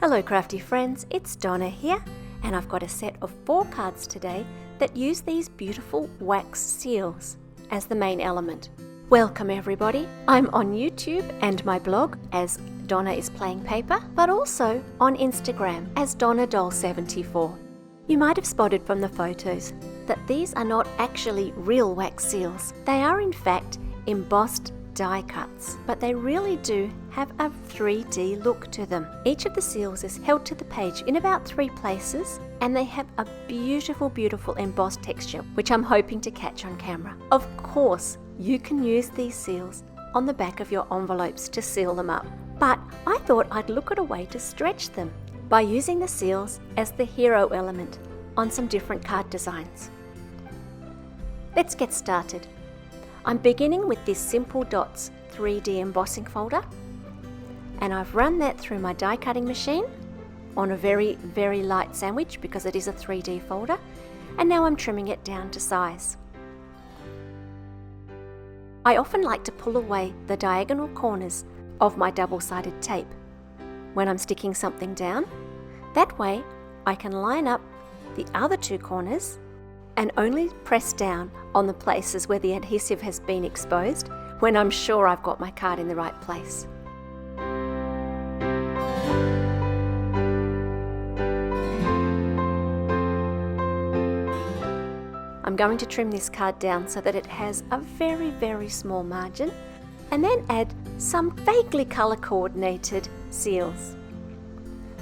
Hello crafty friends, it's Donna here, and I've got a set of 4 cards today that use these beautiful wax seals as the main element. Welcome everybody. I'm on YouTube and my blog as Donna is Playing Paper, but also on Instagram as DonnaDoll74. You might have spotted from the photos that these are not actually real wax seals. They are in fact embossed die cuts, but they really do have a 3D look to them. Each of the seals is held to the page in about 3 places, and they have a beautiful, beautiful embossed texture, which I'm hoping to catch on camera. Of course, you can use these seals on the back of your envelopes to seal them up, but I thought I'd look at a way to stretch them by using the seals as the hero element on some different card designs. Let's get started. I'm beginning with this Simple Dots 3D embossing folder, and I've run that through my die cutting machine on a very, very light sandwich because it is a 3D folder, and now I'm trimming it down to size. I often like to pull away the diagonal corners of my double-sided tape when I'm sticking something down. That way I can line up the other 2 corners and only press down on the places where the adhesive has been exposed when I'm sure I've got my card in the right place. I'm going to trim this card down so that it has a very, very small margin, and then add some vaguely colour coordinated seals.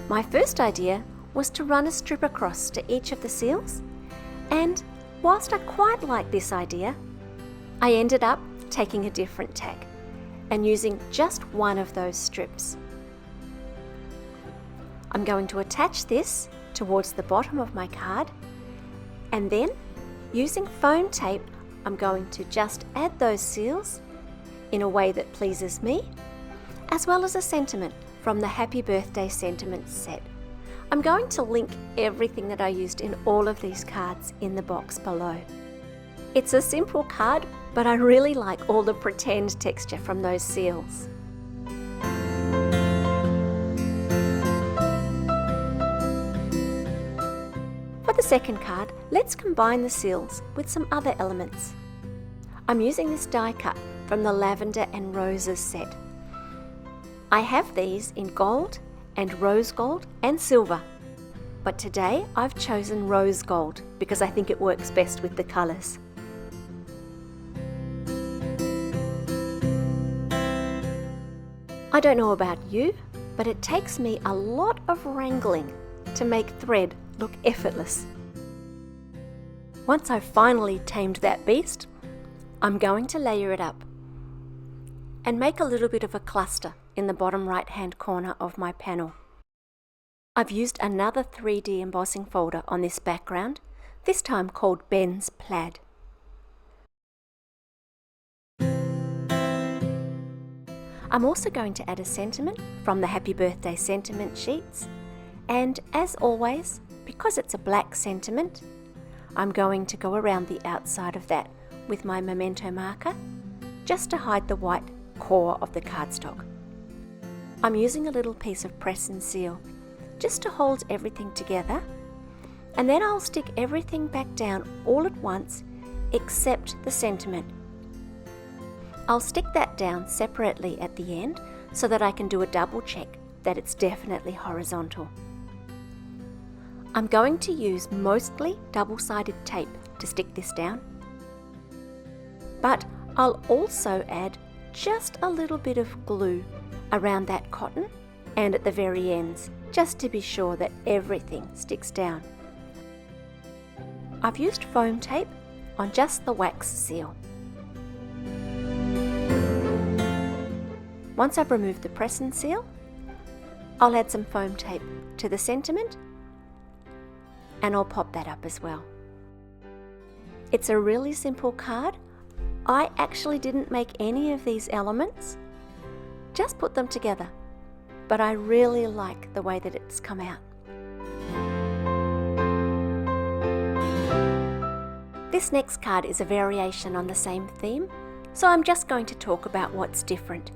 My first idea was to run a strip across to each of the seals, and whilst I quite like this idea, I ended up taking a different tack and using just one of those strips. I'm going to attach this towards the bottom of my card, and then using foam tape I'm going to just add those seals in a way that pleases me, as well as a sentiment from the Happy Birthday Sentiments set. I'm going to link everything that I used in all of these cards in the box below. It's a simple card, but I really like all the pretend texture from those seals. For the second card, let's combine the seals with some other elements. I'm using this die cut from the Lavender and Roses set. I have these in gold and rose gold and silver, but today I've chosen rose gold because I think it works best with the colours. I don't know about you, but it takes me a lot of wrangling to make thread look effortless. Once I've finally tamed that beast, I'm going to layer it up and make a little bit of a cluster in the bottom right hand corner of my panel. I've used another 3D embossing folder on this background, this time called Ben's Plaid. I'm also going to add a sentiment from the Happy Birthday Sentiment sheets, and as always, because it's a black sentiment, I'm going to go around the outside of that with my memento marker just to hide the white core of the cardstock. I'm using a little piece of press and seal just to hold everything together, and then I'll stick everything back down all at once except the sentiment. I'll stick that down separately at the end so that I can do a double check that it's definitely horizontal. I'm going to use mostly double-sided tape to stick this down, but I'll also add just a little bit of glue around that cotton and at the very ends, just to be sure that everything sticks down. I've used foam tape on just the wax seal. Once I've removed the press and seal, I'll add some foam tape to the sentiment, and I'll pop that up as well. It's a really simple card. I actually didn't make any of these elements, just put them together, but I really like the way that it's come out. This next card is a variation on the same theme, so I'm just going to talk about what's different.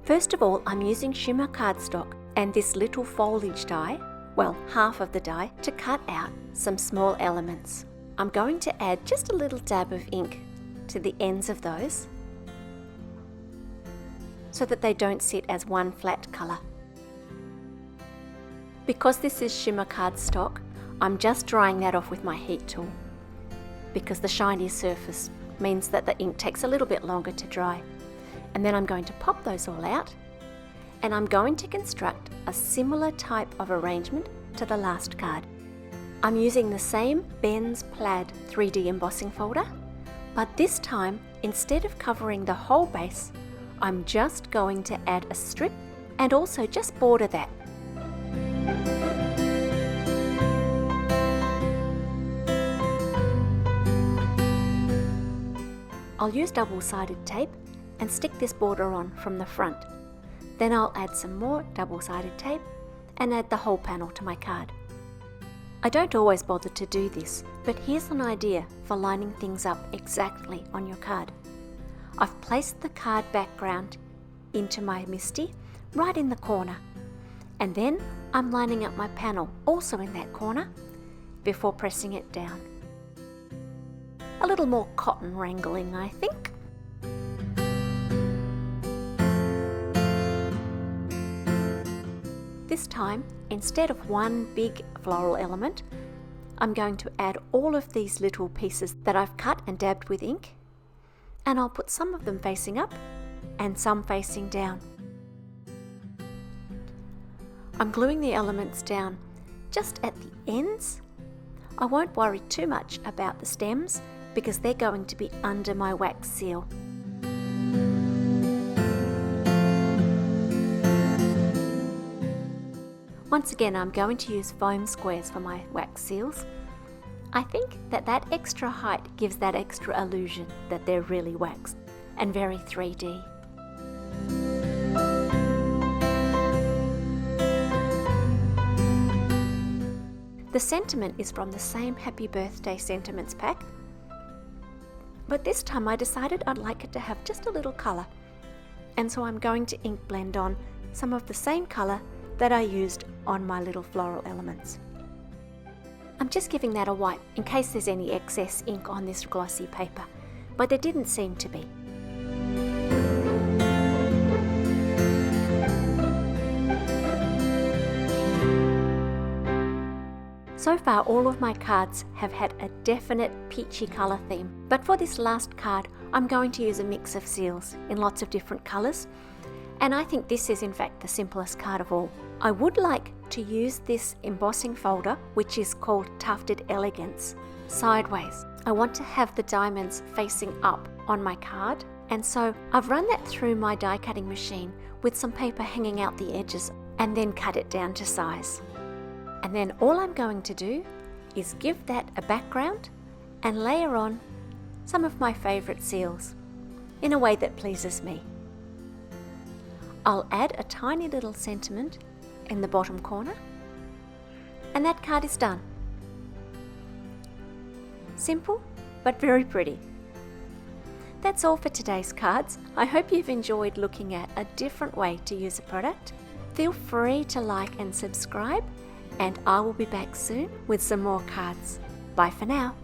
First of all, I'm using shimmer cardstock and this little foliage die, well, half of the die, to cut out some small elements. I'm going to add just a little dab of ink to the ends of those so that they don't sit as one flat colour. Because this is shimmer cardstock, I'm just drying that off with my heat tool, because the shiny surface means that the ink takes a little bit longer to dry. And then I'm going to pop those all out, and I'm going to construct a similar type of arrangement to the last card. I'm using the same Ben's Plaid 3D embossing folder, but this time, instead of covering the whole base, I'm just going to add a strip and also just border that. I'll use double-sided tape and stick this border on from the front. Then I'll add some more double-sided tape and add the whole panel to my card. I don't always bother to do this, but here's an idea for lining things up exactly on your card. I've placed the card background into my MISTI right in the corner, and then I'm lining up my panel also in that corner before pressing it down. A little more cotton wrangling, I think. This time, instead of one big floral element, I'm going to add all of these little pieces that I've cut and dabbed with ink, and I'll put some of them facing up and some facing down. I'm gluing the elements down just at the ends. I won't worry too much about the stems because they're going to be under my wax seal. Once again, I'm going to use foam squares for my wax seals. I think that extra height gives that extra illusion that they're really waxed and very 3D. The sentiment is from the same Happy Birthday Sentiments pack, but this time I decided I'd like it to have just a little colour, and so I'm going to ink blend on some of the same colour that I used on my little floral elements. I'm just giving that a wipe in case there's any excess ink on this glossy paper, but there didn't seem to be. So far, all of my cards have had a definite peachy colour theme, but for this last card, I'm going to use a mix of seals in lots of different colours, and I think this is in fact the simplest card of all. I would like to use this embossing folder, which is called Tufted Elegance, sideways. I want to have the diamonds facing up on my card, and so I've run that through my die cutting machine with some paper hanging out the edges and then cut it down to size. And then all I'm going to do is give that a background and layer on some of my favourite seals in a way that pleases me. I'll add a tiny little sentiment in the bottom corner, and that card is done. Simple, but very pretty. That's all for today's cards. I hope you've enjoyed looking at a different way to use a product. Feel free to like and subscribe, and I will be back soon with some more cards. Bye for now.